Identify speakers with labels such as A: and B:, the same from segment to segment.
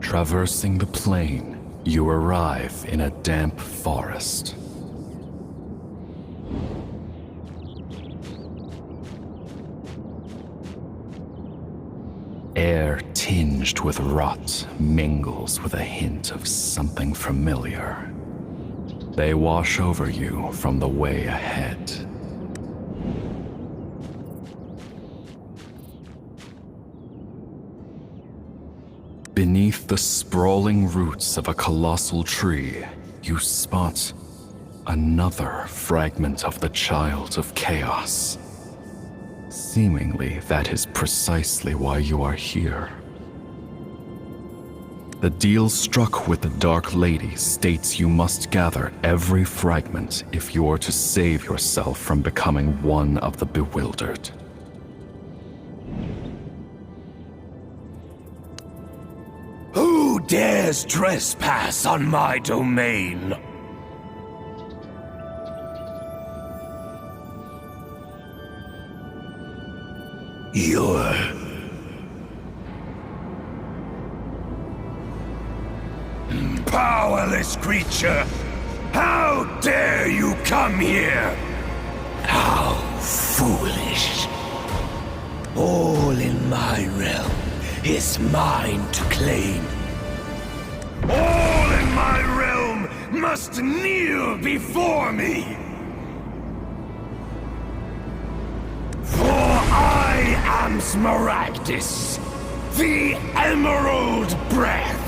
A: Traversing the plain, you arrive in a damp forest. Air tinged with rot mingles with a hint of something familiar. They wash over you from the way ahead. Beneath the sprawling roots of a colossal tree, you spot another fragment of the Child of Chaos. Seemingly, that is precisely why you are here. The deal struck with the Dark Lady states you must gather every fragment if you are to save yourself from becoming one of the bewildered.
B: Who dares trespass on my domain? You're... powerless creature! How dare you come here? How foolish! All in my realm is mine to claim. All in my realm must kneel before me! For I am Smaragdus, the Emerald Breath!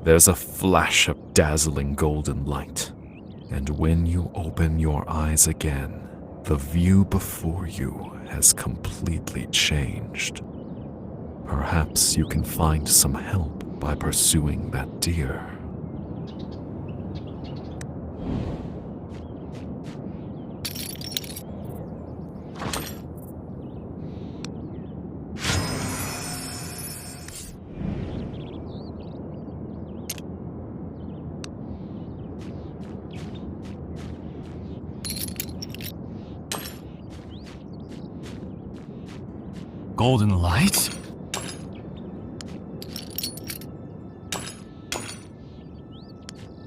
A: There's a flash of dazzling golden light, and when you open your eyes again, the view before you has completely changed. Perhaps you can find some help by pursuing that deer.
C: Golden light?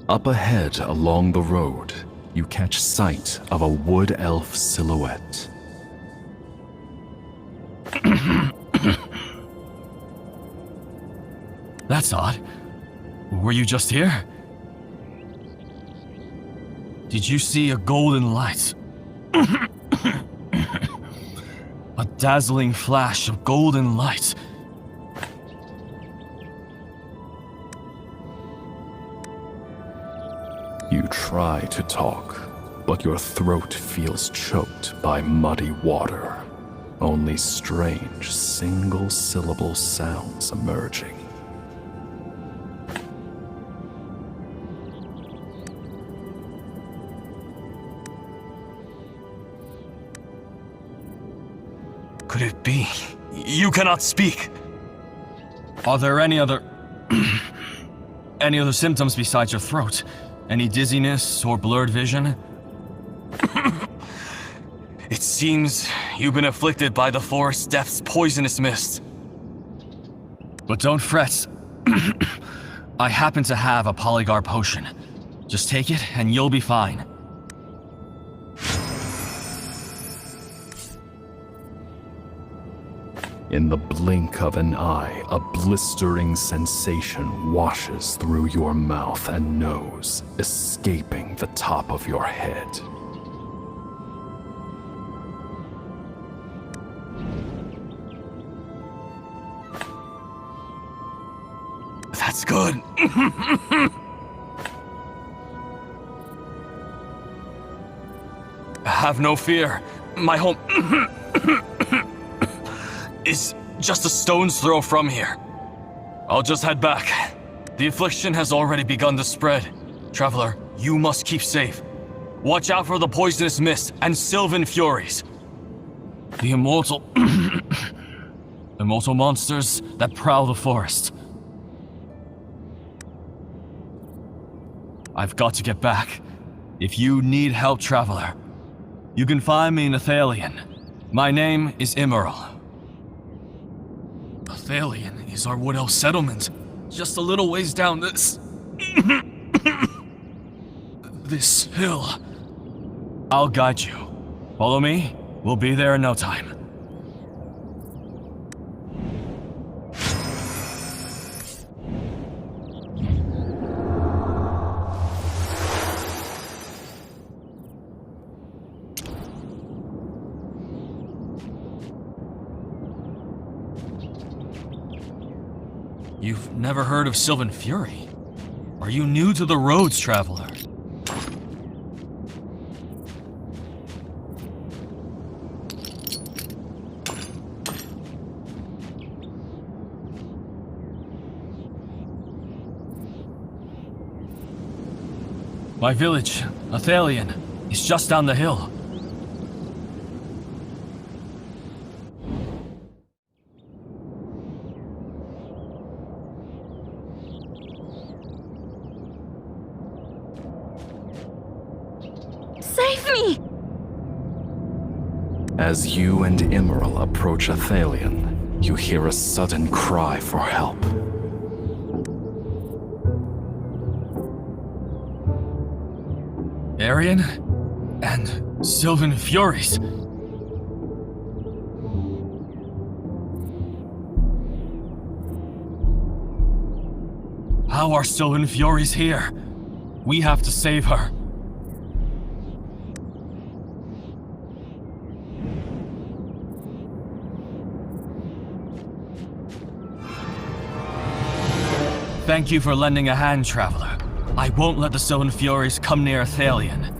A: Up ahead along the road, you catch sight of a wood elf silhouette.
C: That's odd. Were you just here? Did you see a golden light? A dazzling flash of golden light.
A: You try to talk, but your throat feels choked by muddy water. Only strange, single-syllable sounds emerging.
C: Could it be? You cannot speak. Are there any other... any other symptoms besides your throat? Any dizziness or blurred vision? It seems you've been afflicted by the forest depth's poisonous mist. But don't fret. I happen to have a polygar potion. Just take it and you'll be fine.
A: In the blink of an eye, a blistering sensation washes through your mouth and nose, escaping the top of your head.
C: That's good. Have no fear. My home is just a stone's throw from here. I'll just head back. The affliction has already begun to spread. Traveler, you must keep safe. Watch out for the poisonous mist and sylvan furies. The immortal monsters that prowl the forest. I've got to get back. If you need help, Traveler, you can find me in Athalion. My name is Immeral. Athalion is our Wood Elf settlement, just a little ways down this... this hill. I'll guide you. Follow me, we'll be there in no time. You've never heard of Sylvan Fury? Are you new to the roads, Traveler? My village, Athalion, is just down the hill.
D: Save me!
A: As you and Immeral approach Athalion, you hear a sudden cry for help.
C: Arian and Sylvan Furies. How are Sylvan Furies here? We have to save her. Thank you for lending a hand, Traveler. I won't let the Sylvan Furies come near Athalion.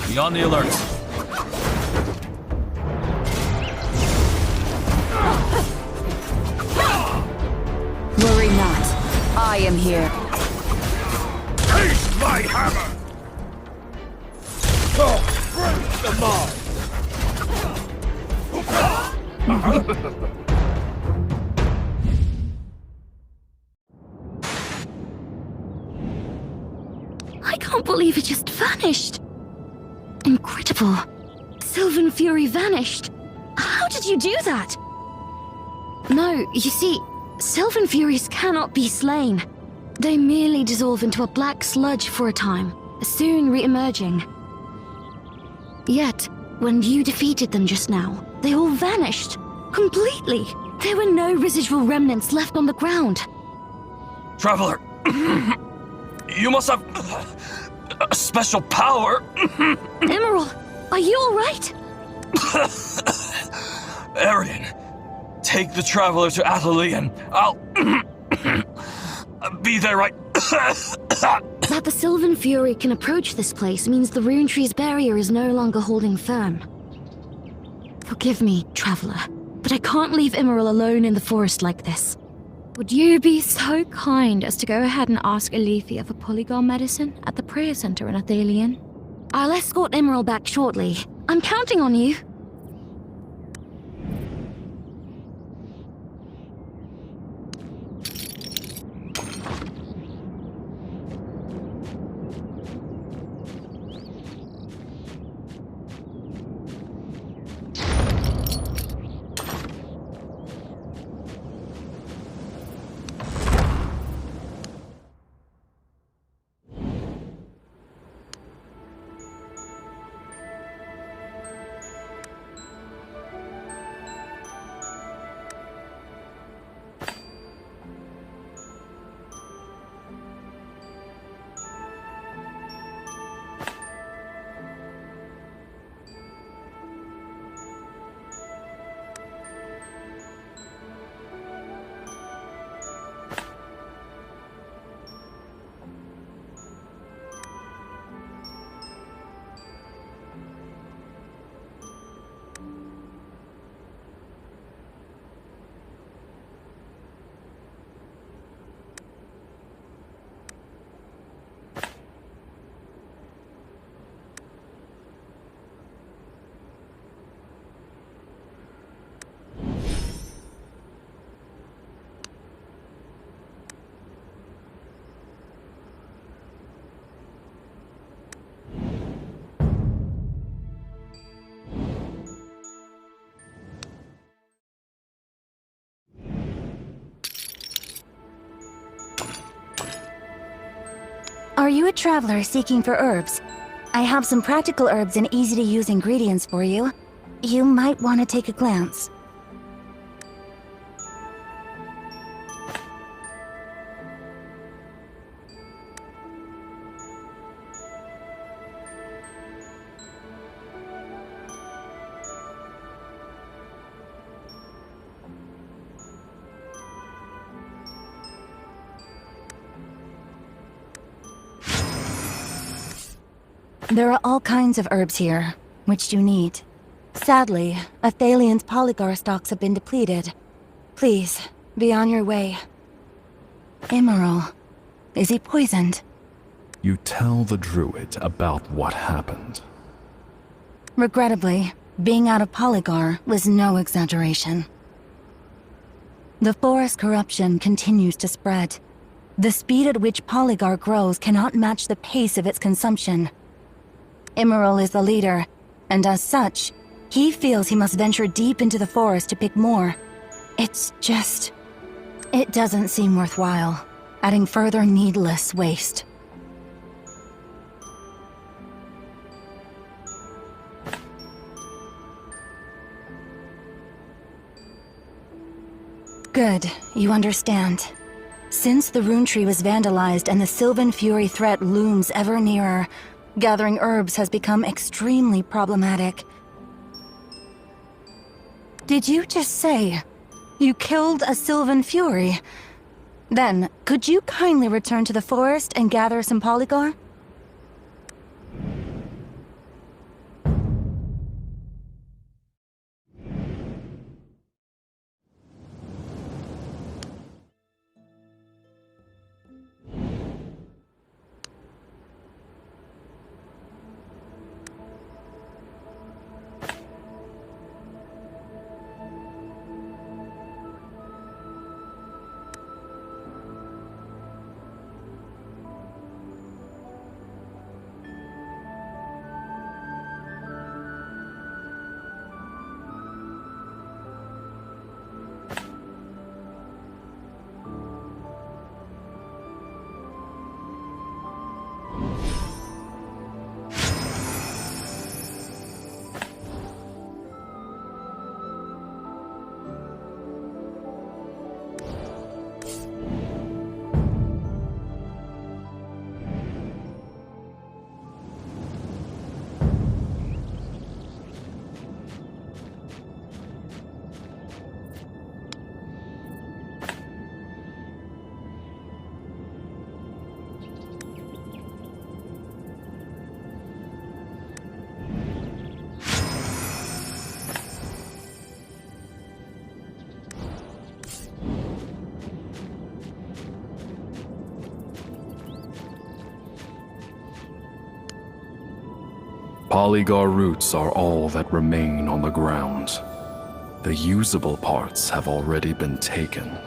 C: Be on the alert.
D: Worry not. I am here.
B: Taste my hammer! Break the mob!
D: I can't believe it just vanished. Incredible. Sylvan Fury vanished. How did you do that? No, you see, Sylvan Furies cannot be slain. They merely dissolve into a black sludge for a time, soon re-emerging. Yet, when you defeated them just now, they all vanished. Completely. There were no residual remnants left on the ground.
C: Traveler, you must have a special power.
D: Emerald, are you alright?
C: Arian, take the Traveler to Athalie and I'll be there right.
D: That the Sylvan Fury can approach this place means the Rune Tree's barrier is no longer holding firm. Forgive me, Traveler, but I can't leave Emerald alone in the forest like this.
E: Would you be so kind as to go ahead and ask Alethea for polygon medicine at the prayer center in Athalion?
D: I'll escort Emerald back shortly. I'm counting on you.
F: Are you a traveler seeking for herbs? I have some practical herbs and easy-to-use ingredients for you. You might want to take a glance. There are all kinds of herbs here, which you need. Sadly, Athalion's polygar stocks have been depleted. Please, be on your way. Emerald, is he poisoned?
A: You tell the druid about what happened.
F: Regrettably, being out of polygar was no exaggeration. The forest corruption continues to spread. The speed at which polygar grows cannot match the pace of its consumption. Emerald is the leader, and as such, he feels he must venture deep into the forest to pick more. It's just... it doesn't seem worthwhile, adding further needless waste. Good, you understand. Since the Rune Tree was vandalized and the Sylvan Fury threat looms ever nearer, gathering herbs has become extremely problematic. Did you just say you killed a Sylvan Fury? Then, could you kindly return to the forest and gather some polygar?
A: Polygar roots are all that remain on the ground. The usable parts have already been taken.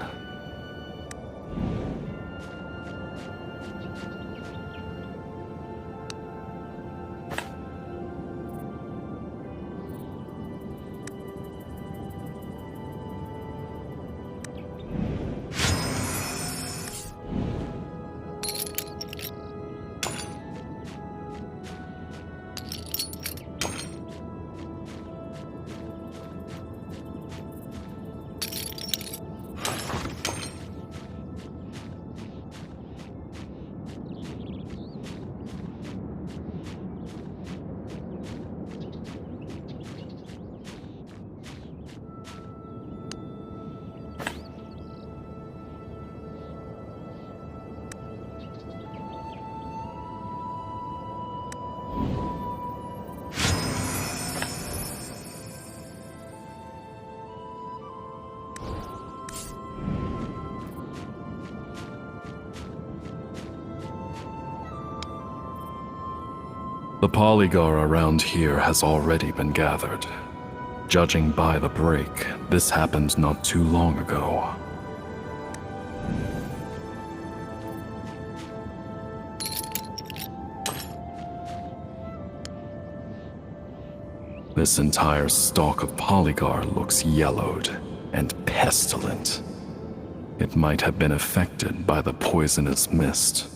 A: The polygar around here has already been gathered. Judging by the break, this happened not too long ago. This entire stalk of polygar looks yellowed and pestilent. It might have been affected by the poisonous mist.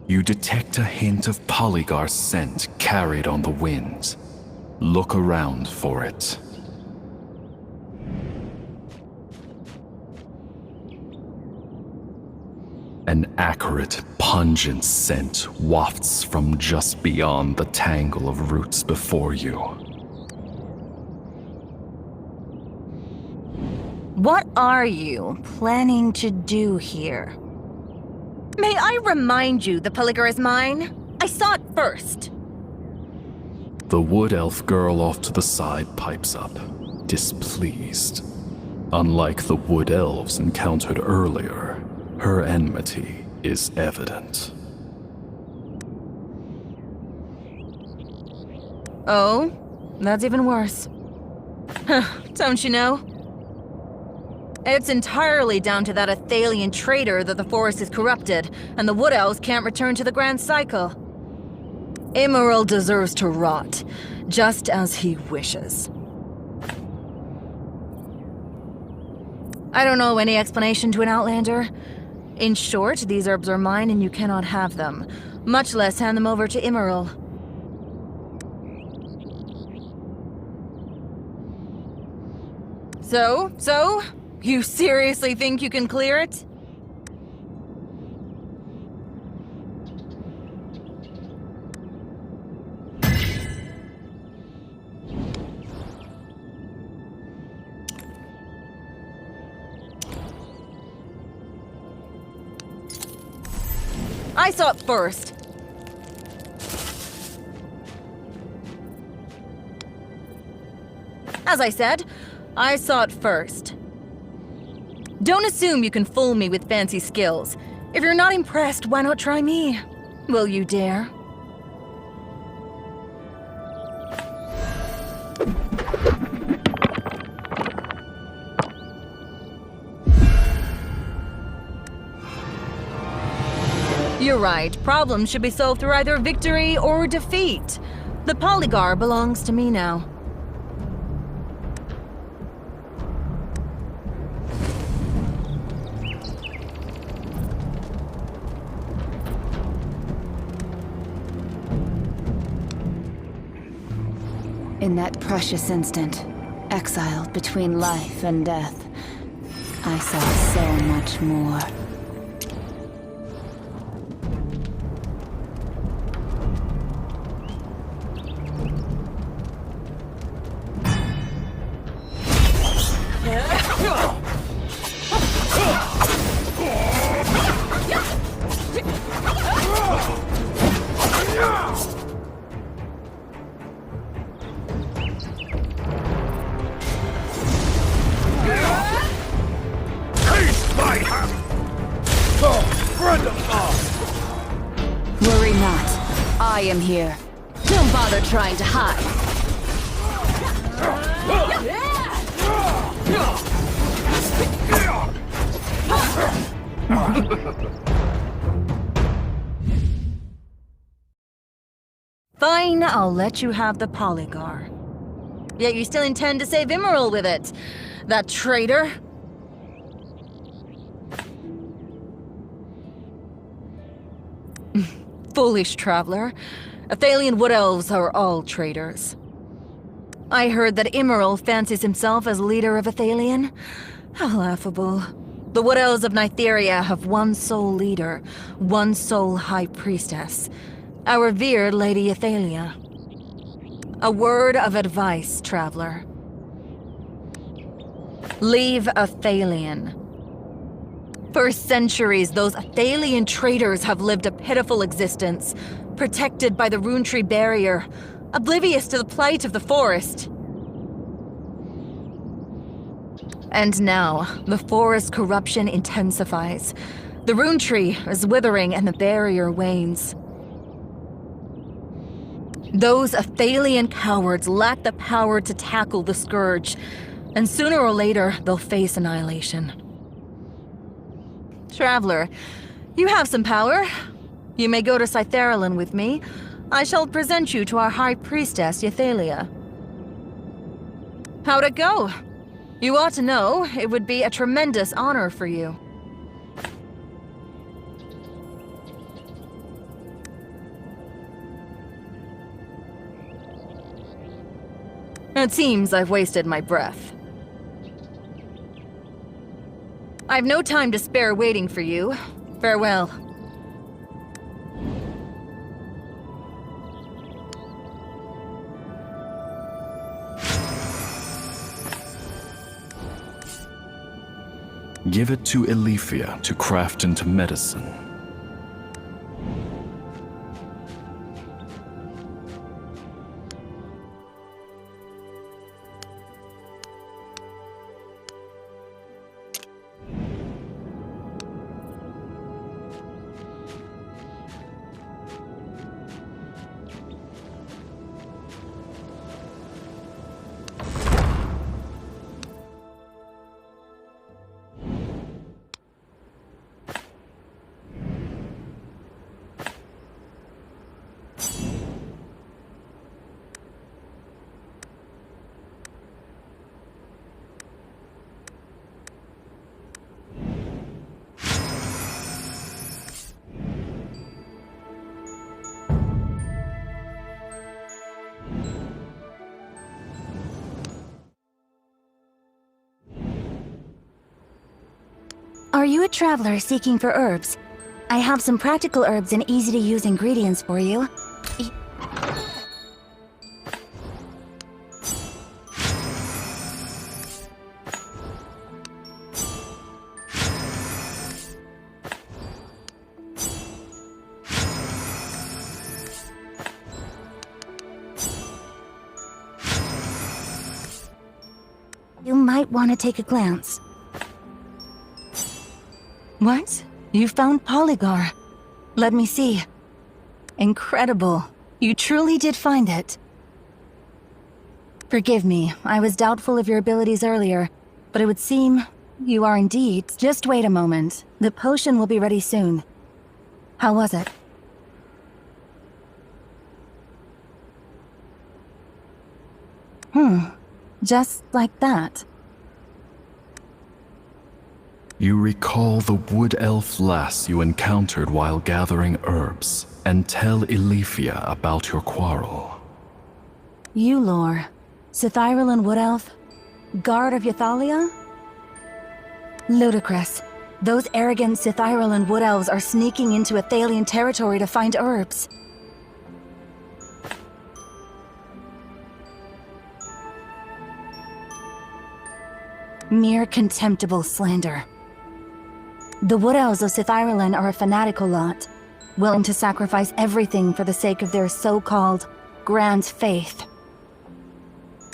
A: You detect a hint of polygar scent carried on the wind. Look around for it. An acrid, pungent scent wafts from just beyond the tangle of roots before you.
F: What are you planning to do here? May I remind you the polygar is mine? I saw it first.
A: The wood elf girl off to the side pipes up, displeased. Unlike the wood elves encountered earlier, her enmity is evident.
F: Oh, that's even worse. Don't you know? It's entirely down to that Athalian traitor that the forest is corrupted, and the Wood Elves can't return to the Grand Cycle. Emerald deserves to rot, just as he wishes. I don't know any explanation to an Outlander. In short, these herbs are mine and you cannot have them, much less hand them over to Emerald. So? You seriously think you can clear it? I saw it first. As I said, I saw it first. Don't assume you can fool me with fancy skills. If you're not impressed, why not try me? Will you dare? You're right. Problems should be solved through either victory or defeat. The polygar belongs to me now.
G: In that precious instant, exiled between life and death, I saw so much more.
B: Taste my hand! Oh, friend of ours!
G: I am here.
D: Don't bother trying to hide.
F: Fine, I'll let you have the Polygar. Yet you still intend to save Immeril with it. That traitor. Foolish traveler. Athalian wood elves are all traitors. I heard that Immeril fancies himself as leader of Athalian. How laughable. The wood elves of Nytheria have one sole leader, one sole high priestess. Our revered Lady Athalia. A word of advice, traveler. Leave Athalian. For centuries, those Athalian traitors have lived a pitiful existence, protected by the Rune Tree barrier, oblivious to the plight of the forest. And now, the forest corruption intensifies. The Rune Tree is withering and the barrier wanes. Those Athalian cowards lack the power to tackle the Scourge, and sooner or later, they'll face annihilation. Traveler, you have some power. You may go to Cytheralin with me. I shall present you to our High Priestess, Ythalia. How'd it go? You ought to know, it would be a tremendous honor for you. It seems I've wasted my breath. I've no time to spare waiting for you. Farewell.
A: Give it to Elifia to craft into medicine.
F: Are you a traveler seeking for herbs? I have some practical herbs and easy-to-use ingredients for you. You might want to take a glance. What? You found Polygar. Let me see. Incredible. You truly did find it. Forgive me, I was doubtful of your abilities earlier, but it would seem you are indeed. Just wait a moment. The potion will be ready soon. How was it? Just like that.
A: You recall the wood elf lass you encountered while gathering herbs, and tell Elifia about your quarrel.
F: Lore, Cythyralan wood elf, guard of Ythalia? Ludicrous. Those arrogant Cythyralan wood elves are sneaking into Athalian territory to find herbs. Mere contemptible slander. The Wood Elves of Cythyralan are a fanatical lot, willing to sacrifice everything for the sake of their so-called grand faith.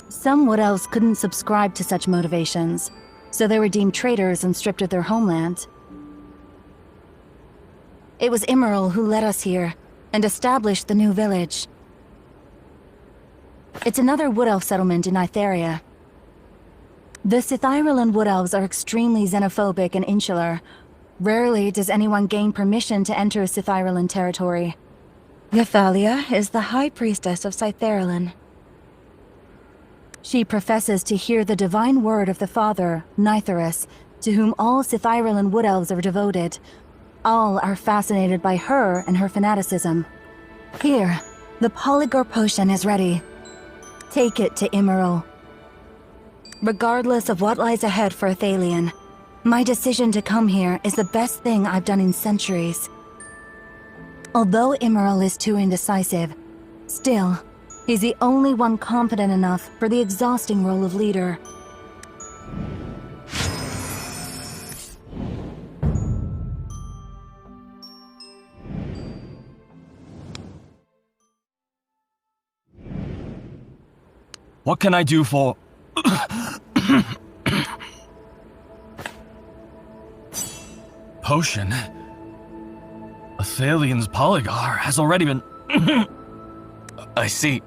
F: Some Wood Elves couldn't subscribe to such motivations, so they were deemed traitors and stripped of their homeland. It was Immeril who led us here, and established the new village. It's another Wood Elf settlement in Ithera. The Sithiralan Wood Elves are extremely xenophobic and insular. Rarely does anyone gain permission to enter Sithiralan territory. Yathalia is the High Priestess of Sithiralan. She professes to hear the divine word of the Father, Nithorus, to whom all Sithiralan Wood Elves are devoted. All are fascinated by her and her fanaticism. Here, the Polygar potion is ready. Take it to Immeril. Regardless of what lies ahead for Athalion, my decision to come here is the best thing I've done in centuries. Although Immeril is too indecisive, still, he's the only one confident enough for the exhausting role of leader.
C: What can I do for... Potion? Athalion's Polygar has already been... I see.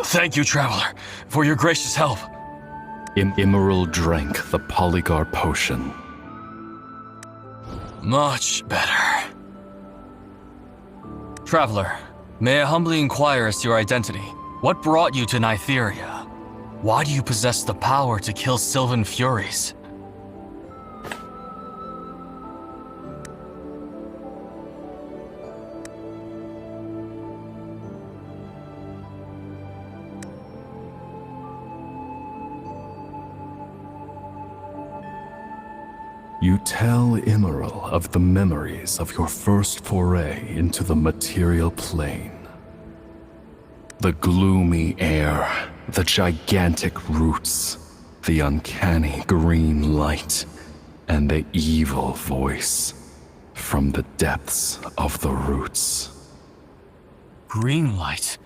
C: Thank you, Traveler, for your gracious help.
A: Immeril drank the Polygar potion.
C: Much better. Traveler, may I humbly inquire as to your identity? What brought you to Nytheria? Why do you possess the power to kill Sylvan Furies?
A: You tell Immeril of the memories of your first foray into the material plane. The gloomy air, the gigantic roots, the uncanny green light, and the evil voice from the depths of the roots.
C: Green light?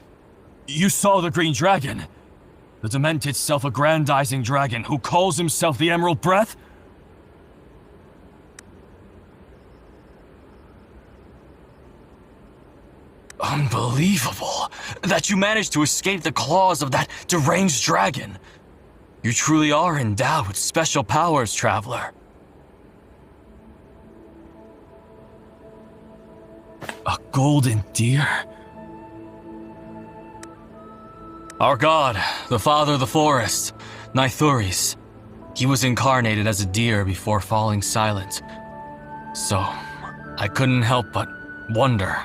C: You saw the Green Dragon? The demented self-aggrandizing dragon who calls himself the Emerald Breath? Unbelievable that you managed to escape the claws of that deranged dragon. You truly are endowed with special powers, Traveler. A golden deer? Our god, the father of the forest, Nythuris. He was incarnated as a deer before falling silent. So, I couldn't help but wonder.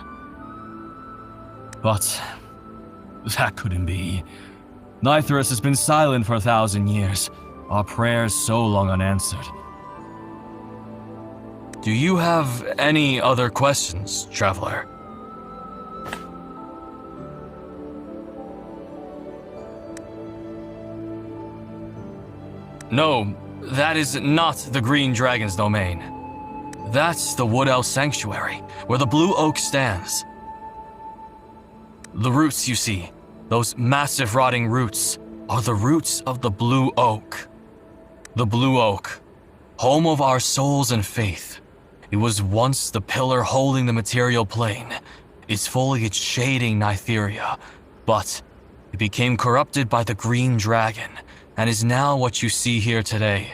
C: But that couldn't be. Nythuris has been silent for 1,000 years, our prayers so long unanswered. Do you have any other questions, Traveler? No, that is not the Green Dragon's domain. That's the Wood Elf Sanctuary, where the Blue Oak stands. The roots you see, those massive rotting roots, are the roots of the Blue Oak. The Blue Oak, home of our souls and faith. It was once the pillar holding the material plane, its foliage shading Nytheria, but it became corrupted by the Green Dragon, and is now what you see here today.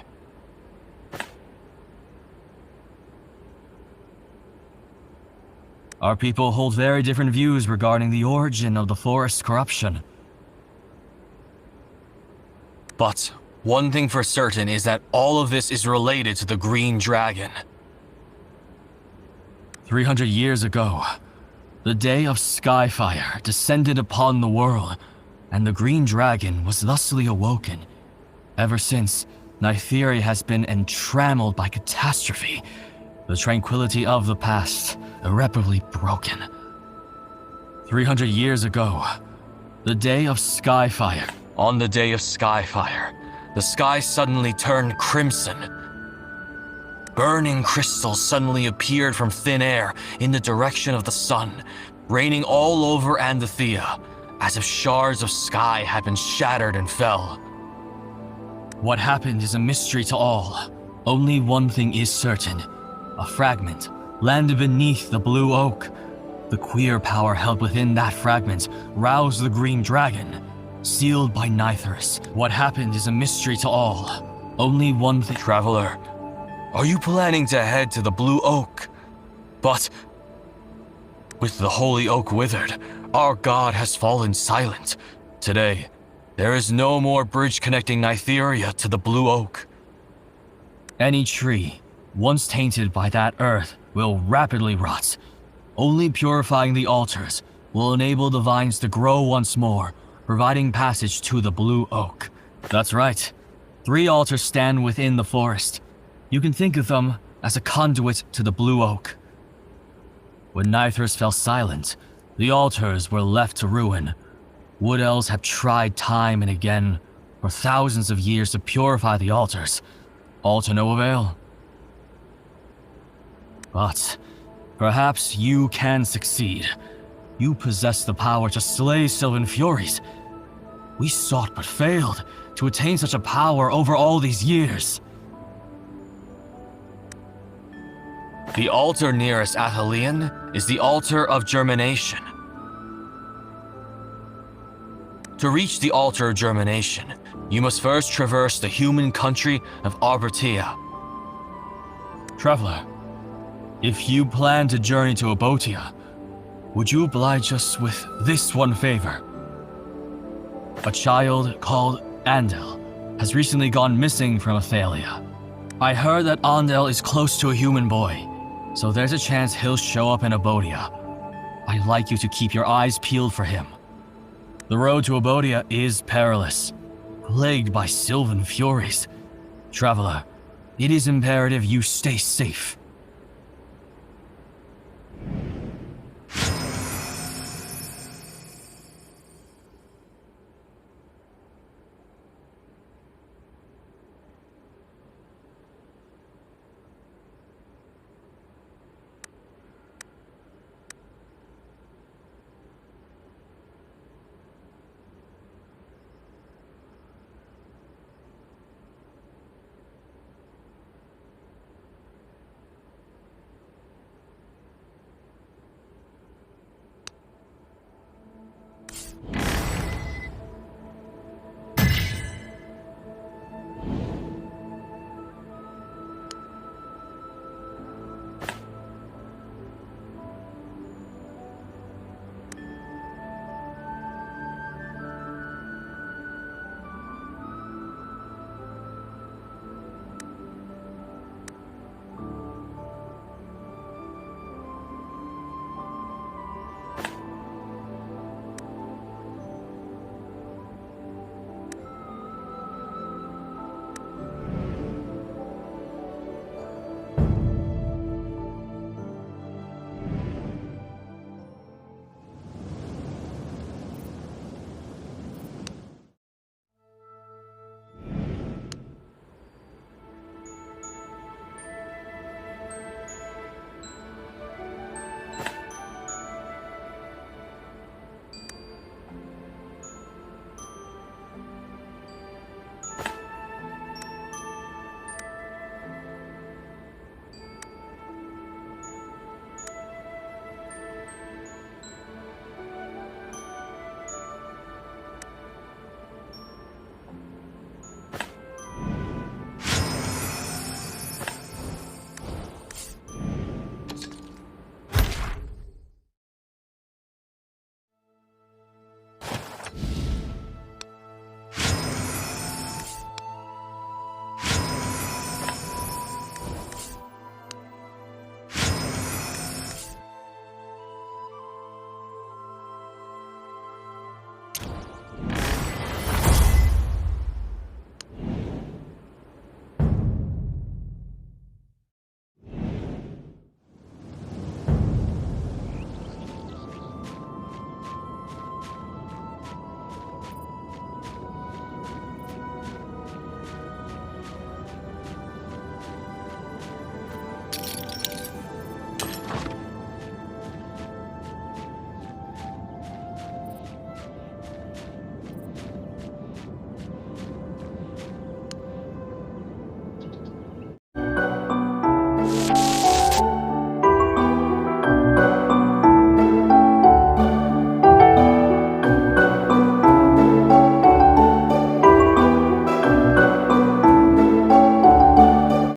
C: Our people hold very different views regarding the origin of the forest's corruption. But one thing for certain is that all of this is related to the Green Dragon. 300 years ago, the day of Skyfire descended upon the world, and the Green Dragon was thusly awoken. Ever since, Nytheria has been entrammelled by catastrophe, the tranquility of the past irreparably broken. 300 years ago, the day of Skyfire. On the day of Skyfire, the sky suddenly turned crimson. Burning crystals suddenly appeared from thin air in the direction of the sun, raining all over Andathea, as if shards of sky had been shattered and fell. What happened is a mystery to all. Only one thing is certain. A fragment landed beneath the Blue Oak. The queer power held within that fragment roused the green dragon, sealed by Nithris. What happened is a mystery to all. Only one thing. Traveler, are you planning to head to the Blue Oak? But with the Holy Oak withered, our god has fallen silent. Today, there is no more bridge connecting Nytheria to the Blue Oak. Any tree, once tainted by that earth, will rapidly rot. Only purifying the altars will enable the vines to grow once more, providing passage to the Blue Oak. That's right. 3 altars stand within the forest. You can think of them as a conduit to the Blue Oak. When Nithris fell silent, the altars were left to ruin. Wood Elves have tried time and again for thousands of years to purify the altars, all to no avail. But perhaps you can succeed. You possess the power to slay Sylvan Furies. We sought but failed to attain such a power over all these years. The altar nearest Athelion is the altar of germination. To reach the altar of germination, you must first traverse the human country of Arbertia. Traveler, if you plan to journey to Abotia, would you oblige us with this one favor? A child called Andel has recently gone missing from Athalia. I heard that Andel is close to a human boy, so there's a chance he'll show up in Abotia. I'd like you to keep your eyes peeled for him. The road to Abotia is perilous, plagued by Sylvan Furies. Traveler, it is imperative you stay safe.